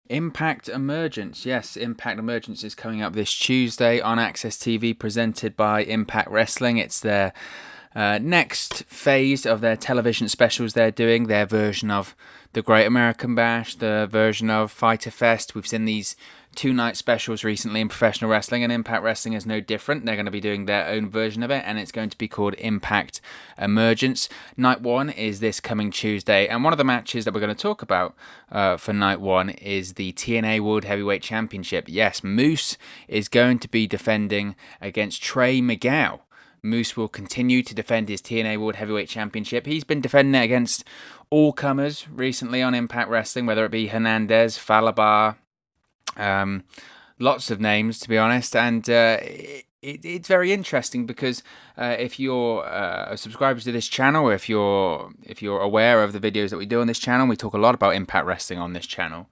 Impact Emergence. Yes, Impact Emergence is coming up this Tuesday on Access TV, presented by Impact Wrestling. It's their next phase of their television specials they're doing, their version of the Great American Bash, the version of Fyter Fest. We've seen these two-night specials recently in professional wrestling, and Impact Wrestling is no different. They're going to be doing their own version of it, and it's going to be called Impact Emergence. Night one is this coming Tuesday, and one of the matches that we're going to talk about for night one is the TNA World Heavyweight Championship. Yes, Moose is going to be defending against Trey Miguel. Moose will continue to defend his TNA World Heavyweight Championship. He's been defending it against all comers recently on Impact Wrestling, whether it be Hernandez, Falabar, lots of names, to be honest. And it's very interesting because if you're a subscriber to this channel, or if you're aware of the videos that we do on this channel, we talk a lot about Impact Wrestling on this channel.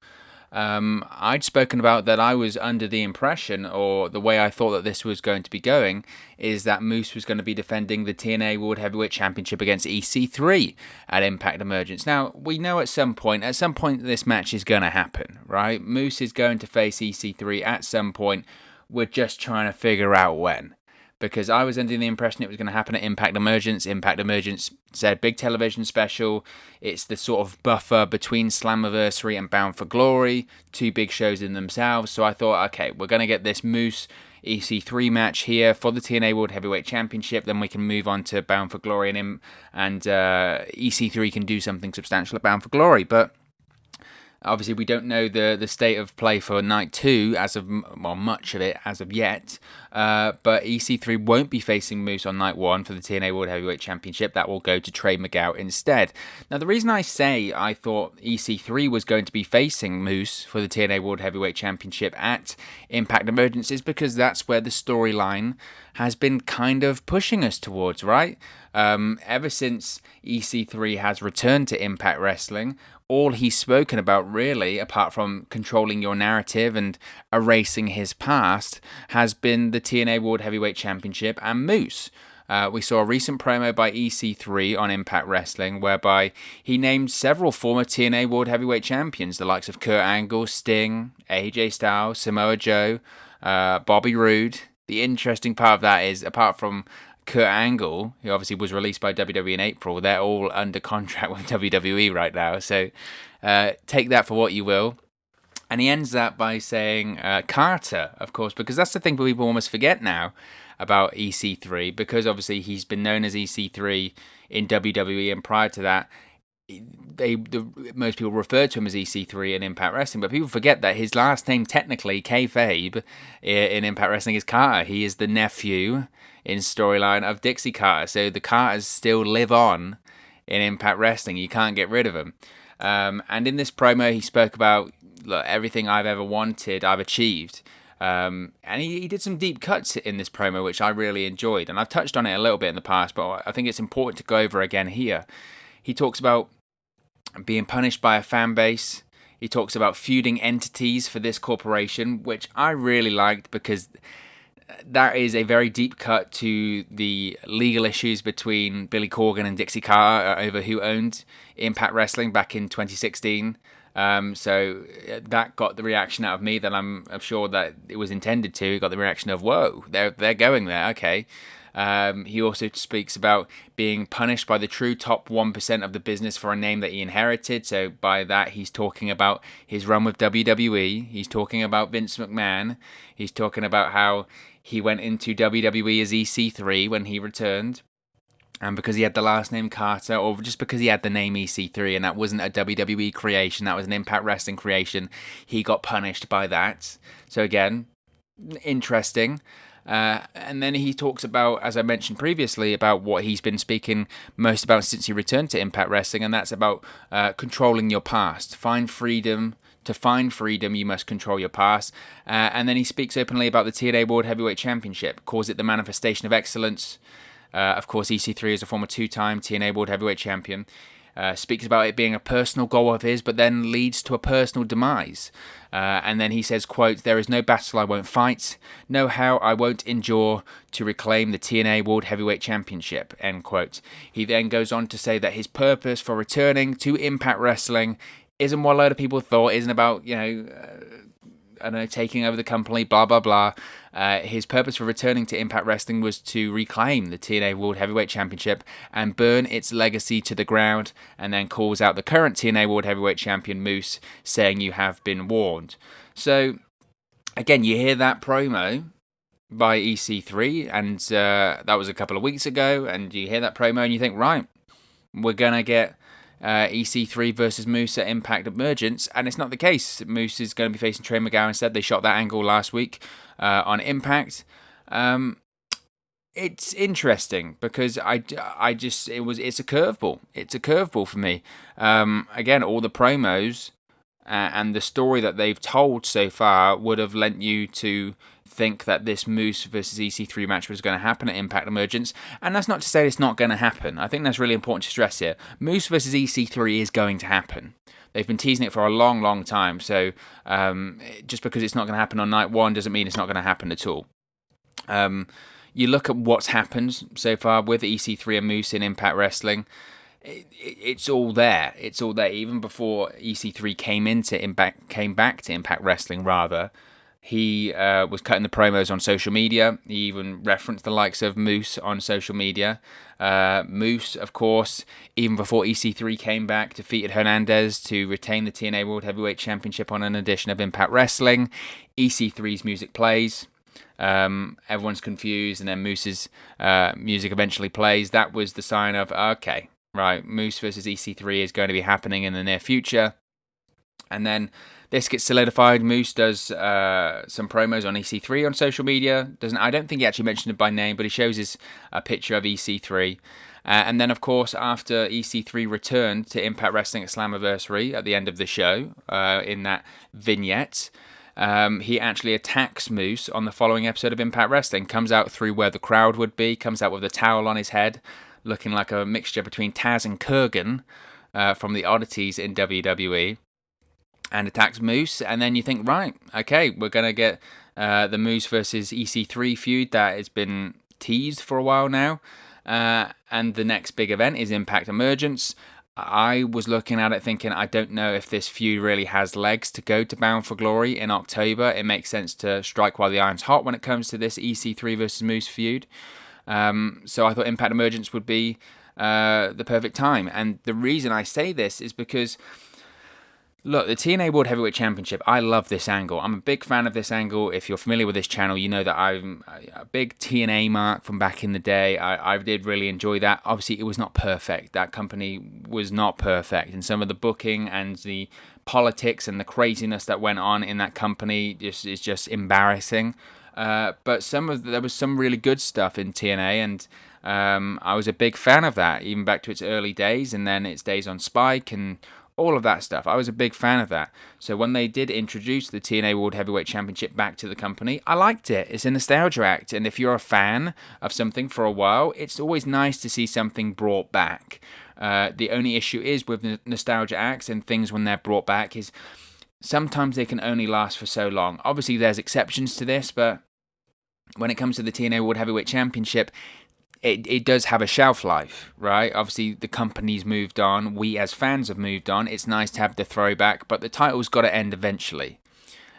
I'd spoken about that I was under the impression, or the way I thought that this was going to be going, is that Moose was going to be defending the TNA World Heavyweight Championship against EC3 at Impact Emergence. Now, we know at some point this match is going to happen, right? Moose is going to face EC3 at some point. We're just trying to figure out when. Because I was under the impression it was going to happen at Impact Emergence. Impact Emergence said big television special. It's the sort of buffer between Slammiversary and Bound for Glory, two big shows in themselves. So I thought, okay, we're going to get this Moose EC3 match here for the TNA World Heavyweight Championship. Then we can move on to Bound for Glory, and EC3 can do something substantial at Bound for Glory. But obviously, we don't know the state of play for night two much of it as of yet. But EC3 won't be facing Moose on night one for the TNA World Heavyweight Championship. That will go to Trey Miguel instead. Now, the reason I say I thought EC3 was going to be facing Moose for the TNA World Heavyweight Championship at Impact Emergence is because that's where the storyline has been kind of pushing us towards, right? Ever since EC3 has returned to Impact Wrestling, all he's spoken about, really, apart from controlling your narrative and erasing his past, has been the TNA World Heavyweight Championship and Moose. We saw a recent promo by EC3 on Impact Wrestling, whereby he named several former TNA World Heavyweight Champions, the likes of Kurt Angle, Sting, AJ Styles, Samoa Joe, Bobby Roode. The interesting part of that is, apart from Kurt Angle, who obviously was released by WWE in April, they're all under contract with WWE right now. So take that for what you will. And he ends that by saying Carter, of course, because that's the thing people almost forget now about EC3, because obviously he's been known as EC3 in WWE, and prior to that, most people refer to him as EC3 in Impact Wrestling, but people forget that his last name, technically, kayfabe, in Impact Wrestling is Carter. He is the nephew in storyline of Dixie Carter, so the Carters still live on in Impact Wrestling. You can't get rid of them. And in this promo, he spoke about, look, everything I've ever wanted, I've achieved. And he did some deep cuts in this promo, which I really enjoyed. And I've touched on it a little bit in the past, but I think it's important to go over again here. He talks about being punished by a fan base. He talks about feuding entities for this corporation, which I really liked, because that is a very deep cut to the legal issues between Billy Corgan and Dixie Carter over who owned Impact Wrestling back in 2016. So that got the reaction out of me that I'm sure that it was intended to. It got the reaction of, whoa, they're going there, okay. He also speaks about being punished by the true top 1% of the business for a name that he inherited. So by that, he's talking about his run with WWE. He's talking about Vince McMahon. He's talking about how he went into WWE as EC3 when he returned. And because he had the last name Carter, or just because he had the name EC3, and that wasn't a WWE creation, that was an Impact Wrestling creation, he got punished by that. So again, interesting. And then he talks about, as I mentioned previously, about what he's been speaking most about since he returned to Impact Wrestling, and that's about controlling your past. Find freedom. To find freedom, you must control your past. And then he speaks openly about the TNA World Heavyweight Championship, calls it the manifestation of excellence. Of course, EC3 is a former two-time TNA World Heavyweight Champion. Speaks about it being a personal goal of his, but then leads to a personal demise. And then he says, quote, "There is no battle I won't fight, no hell I won't endure to reclaim the TNA World Heavyweight Championship," end quote. He then goes on to say that his purpose for returning to Impact Wrestling isn't what a load of people thought. Isn't about, I don't know, taking over the company, blah, blah, blah. His purpose for returning to Impact Wrestling was to reclaim the TNA World Heavyweight Championship and burn its legacy to the ground, and then calls out the current TNA World Heavyweight Champion, Moose, saying, "You have been warned." So, again, you hear that promo by EC3, and that was a couple of weeks ago, and you hear that promo and you think, right, we're going to get EC3 versus Moose at Impact Emergence, and it's not the case. Moose is going to be facing Trey Miguel instead. They shot that angle last week on Impact. It's interesting because it's a curveball. It's a curveball for me. Again, all the promos and the story that they've told so far would have lent you to think that this Moose versus EC3 match was going to happen at Impact Emergence, and that's not to say it's not going to happen. I think that's really important to stress here. Moose versus EC3 is going to happen. They've been teasing it for a long, long time, so just because it's not going to happen on night one doesn't mean it's not going to happen at all. You look at what's happened so far with EC3 and Moose in Impact Wrestling. It's all there. It's all there. Even before EC3 came back to Impact Wrestling, rather. He was cutting the promos on social media. He even referenced the likes of Moose on social media. Moose, of course, even before EC3 came back, defeated Hernandez to retain the TNA World Heavyweight Championship on an edition of Impact Wrestling. EC3's music plays. Everyone's confused, and then Moose's music eventually plays. That was the sign of, okay, right, Moose versus EC3 is going to be happening in the near future. And then this gets solidified. Moose does some promos on EC3 on social media. I don't think he actually mentioned it by name, but he shows a picture of EC3. And then, of course, after EC3 returned to Impact Wrestling at Slammiversary at the end of the show, in that vignette, he actually attacks Moose on the following episode of Impact Wrestling. Comes out through where the crowd would be. Comes out with a towel on his head, looking like a mixture between Taz and Kurgan from the Oddities in WWE. And attacks Moose, and then you think, right, okay, we're going to get the Moose versus EC3 feud that has been teased for a while now, and the next big event is Impact Emergence. I was looking at it thinking, I don't know if this feud really has legs to go to Bound for Glory in October. It makes sense to strike while the iron's hot when it comes to this EC3 versus Moose feud. So I thought Impact Emergence would be the perfect time, and the reason I say this is because, look, the TNA World Heavyweight Championship, I love this angle. I'm a big fan of this angle. If you're familiar with this channel, you know that I'm a big TNA mark from back in the day. I did really enjoy that. Obviously, it was not perfect. That company was not perfect. And some of the booking and the politics and the craziness that went on in that company is just embarrassing. But there was some really good stuff in TNA, and I was a big fan of that, even back to its early days, and then its days on Spike and all of that stuff. I was a big fan of that. So when they did introduce the TNA World Heavyweight Championship back to the company, I liked it. It's a nostalgia act. And if you're a fan of something for a while, it's always nice to see something brought back. The only issue is with nostalgia acts and things when they're brought back is sometimes they can only last for so long. Obviously, there's exceptions to this, but when it comes to the TNA World Heavyweight Championship, it does have a shelf life, right? Obviously, the company's moved on. We as fans have moved on. It's nice to have the throwback, but the title's got to end eventually.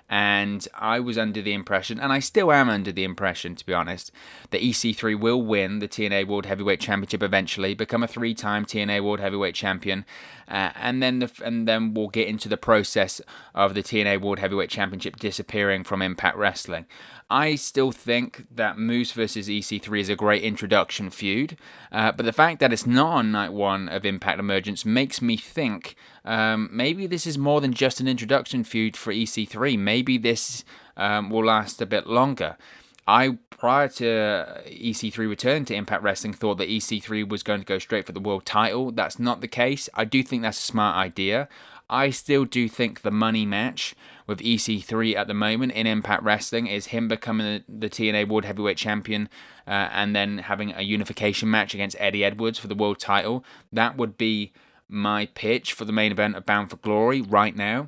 And I was under the impression, and I still am under the impression, to be honest, that EC3 will win the TNA World Heavyweight Championship eventually, become a 3-time TNA World Heavyweight Champion, and then we'll get into the process of the TNA World Heavyweight Championship disappearing from Impact Wrestling. I still think that Moose versus EC3 is a great introduction feud, but the fact that it's not on night one of Impact Emergence makes me think maybe this is more than just an introduction feud for EC3. Maybe this will last a bit longer. I, prior to EC3 returning to Impact Wrestling, thought that EC3 was going to go straight for the world title. That's not the case. I do think that's a smart idea. I still do think the money match with EC3 at the moment in Impact Wrestling is him becoming the TNA World Heavyweight Champion and then having a unification match against Eddie Edwards for the world title. That would be my pitch for the main event of Bound for Glory right now.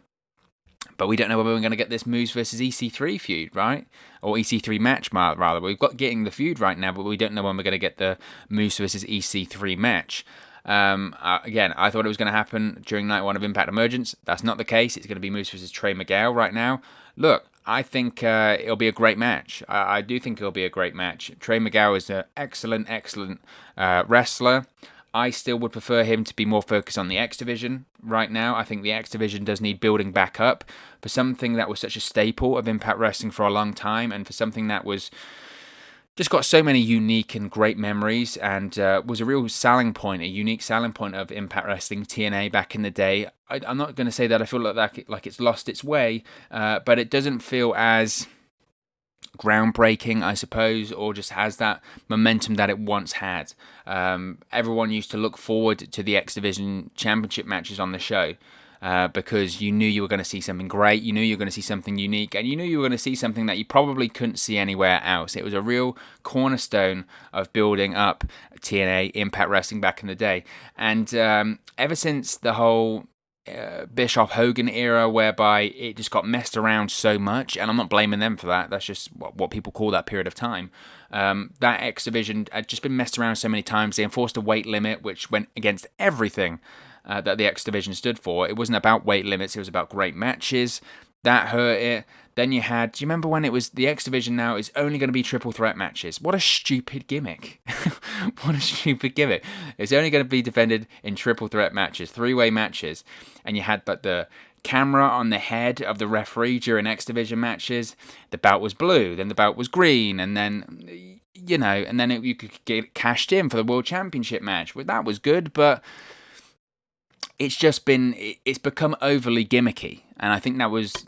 But we don't know whether we're going to get this Moose versus EC3 feud, right? Or EC3 match, rather. We've got getting the feud right now, but we don't know when we're going to get the Moose versus EC3 match. Again, I thought it was going to happen during night one of Impact Emergence. That's not the case. It's going to be Moose versus Trey Miguel right now. Look, I think it'll be a great match. I do think it'll be a great match. Trey Miguel is an excellent wrestler. I still would prefer him to be more focused on the X Division right now. I think the X Division does need building back up for something that was such a staple of Impact Wrestling for a long time, and for something that was just got so many unique and great memories, and was a real selling point, a unique selling point of Impact Wrestling TNA back in the day. I'm not going to say that I feel like it's lost its way, but it doesn't feel as groundbreaking, I suppose, or just has that momentum that it once had. Everyone used to look forward to the X Division Championship matches on the show. Because you knew you were going to see something great, you knew you were going to see something unique, and you knew you were going to see something that you probably couldn't see anywhere else. It was a real cornerstone of building up TNA Impact Wrestling back in the day. And ever since the whole Bischoff Hogan era, whereby it just got messed around so much, and I'm not blaming them for that, that's just what people call that period of time. That X Division had just been messed around so many times. They enforced a weight limit, which went against everything that the X Division stood for. It wasn't about weight limits, it was about great matches. That hurt it. Then you had, do you remember when it was the X Division now is only going to be triple threat matches? What a stupid gimmick. What a stupid gimmick. It's only going to be defended in triple threat matches, three-way matches. And you had the camera on the head of the referee during X Division matches. The belt was blue, then the belt was green, and then, you could get cashed in for the World Championship match. Well, that was good, but it's become overly gimmicky, and I think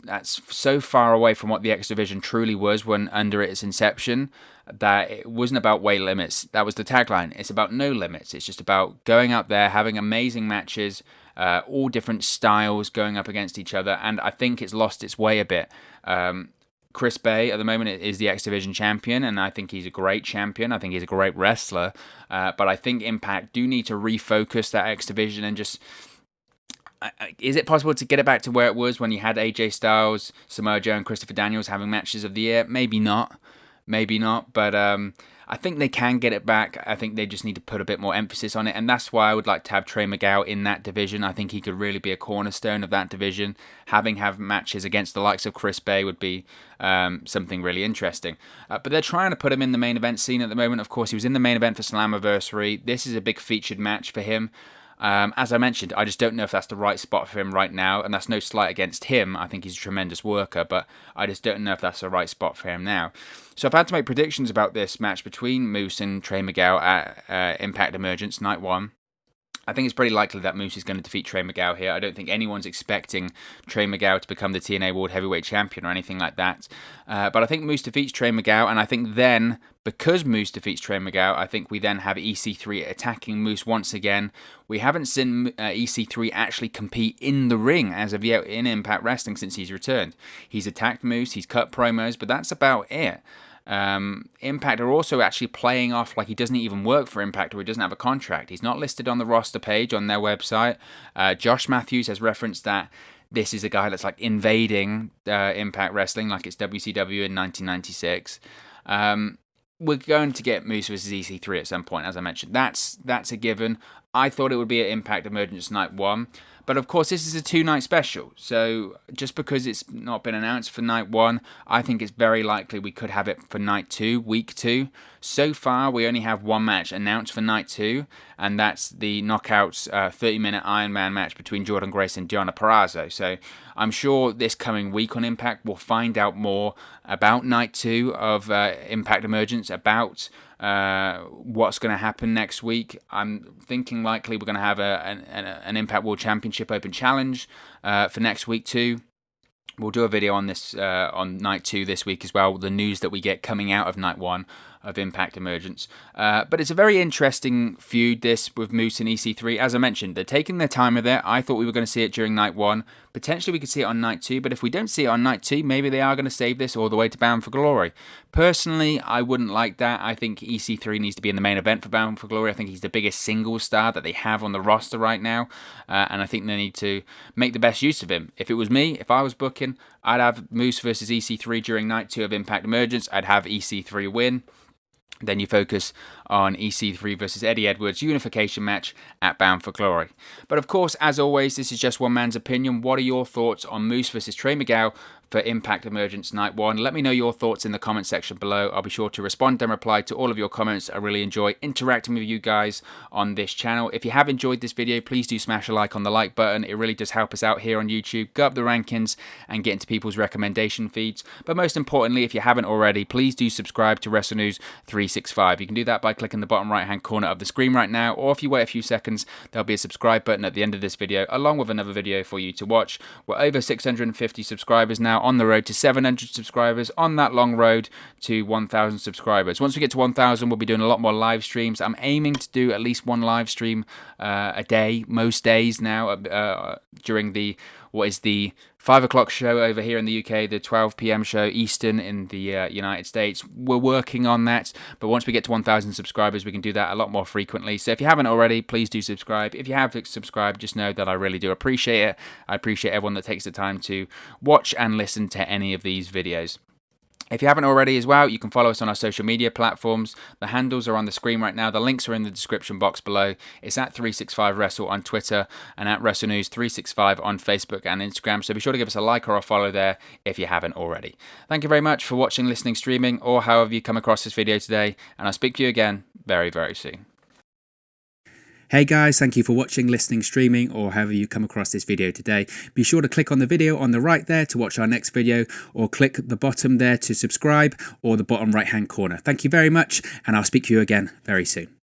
that's so far away from what the X Division truly was when under its inception, that it wasn't about weight limits. That was the tagline. It's about no limits. It's just about going out there, having amazing matches, all different styles going up against each other, and I think it's lost its way a bit. Chris Bay at the moment is the X Division champion, and I think he's a great champion. I think he's a great wrestler, but I think Impact do need to refocus that X Division and just... Is it possible to get it back to where it was when you had AJ Styles, Samoa Joe, and Christopher Daniels having matches of the year? Maybe not, but I think they can get it back. I think they just need to put a bit more emphasis on it, and that's why I would like to have Trey Miguel in that division. I think he could really be a cornerstone of that division. Having matches against the likes of Chris Bay would be something really interesting. But they're trying to put him in the main event scene at the moment. Of course, he was in the main event for Slammiversary. This is a big featured match for him. As I mentioned, I just don't know if that's the right spot for him right now, and that's no slight against him. I think he's a tremendous worker, but I just don't know if that's the right spot for him now. So I've had to make predictions about this match between Moose and Trey Miguel at Impact Emergence Night 1. I think it's pretty likely that Moose is going to defeat Trey Miguel here. I don't think anyone's expecting Trey Miguel to become the TNA World Heavyweight Champion or anything like that. But I think Moose defeats Trey Miguel, and I think then, because Moose defeats Trey Miguel, I think we then have EC3 attacking Moose once again. We haven't seen EC3 actually compete in the ring as of yet in Impact Wrestling since he's returned. He's attacked Moose, he's cut promos, but that's about it. Impact are also actually playing off like he doesn't even work for Impact or he doesn't have a contract. He's not listed on the roster page on their website. Josh Matthews has referenced that this is a guy that's like invading Impact Wrestling like it's WCW in 1996. We're going to get Moose versus EC3 at some point, as I mentioned. That's a given. I thought it would be at Impact Emergence Night 1. But of course, this is a 2-night special. So just because it's not been announced for Night 1, I think it's very likely we could have it for Night 2, Week 2. So far, we only have one match announced for Night 2, and that's the Knockouts 30-minute Iron Man match between Jordan Grace and Deonna Purrazzo. So I'm sure this coming week on Impact, we'll find out more about Night 2 of Impact Emergence, about what's going to happen next week. I'm thinking likely we're going to have an Impact World Championship Open Challenge for next week too. We'll do a video on this on Night 2 this week as well, the news that we get coming out of Night 1 of Impact Emergence. But it's a very interesting feud, this, with Moose and EC3. As I mentioned, they're taking their time with it. I thought we were going to see it during Night 1. Potentially we could see it on Night 2, but if we don't see it on Night 2, maybe they are going to save this all the way to Bound for Glory. Personally, I wouldn't like that. I think EC3 needs to be in the main event for Bound for Glory. I think he's the biggest single star that they have on the roster right now, and I think they need to make the best use of him. If it was me, if I was booking, I'd have Moose versus EC3 during Night 2 of Impact Emergence. I'd have EC3 win. Then you focus on EC3 versus Eddie Edwards' unification match at Bound for Glory. But of course, as always, this is just one man's opinion. What are your thoughts on Moose versus Trey Miguel for Impact Emergence Night 1? Let me know your thoughts in the comment section below. I'll be sure to respond and reply to all of your comments. I really enjoy interacting with you guys on this channel. If you have enjoyed this video, please do smash a like on the like button. It really does help us out here on YouTube, go up the rankings and get into people's recommendation feeds. But most importantly, if you haven't already, please do subscribe to WrestleNews 365. You can do that by clicking the bottom right hand corner of the screen right now, or if you wait a few seconds, there'll be a subscribe button at the end of this video along with another video for you to watch. We're over 650 subscribers now, on the road to 700 subscribers, on that long road to 1,000 subscribers. Once we get to 1,000, we'll be doing a lot more live streams. I'm aiming to do at least one live stream a day, most days now, during the what is the 5 o'clock show over here in the UK, the 12 p.m. show Eastern in the United States. We're working on that, but once we get to 1,000 subscribers, we can do that a lot more frequently. So if you haven't already, please do subscribe. If you have subscribed, just know that I really do appreciate it. I appreciate everyone that takes the time to watch and listen to any of these videos. If you haven't already as well, you can follow us on our social media platforms. The handles are on the screen right now. The links are in the description box below. It's at 365Wrestle on Twitter and at WrestleNews 365 on Facebook and Instagram. So be sure to give us a like or a follow there if you haven't already. Thank you very much for watching, listening, streaming, or however you come across this video today. And I'll speak to you again very, very soon. Hey guys, thank you for watching, listening, streaming, or however you come across this video today. Be sure to click on the video on the right there to watch our next video, or click the bottom there to subscribe, or the bottom right hand corner. Thank you very much, and I'll speak to you again very soon.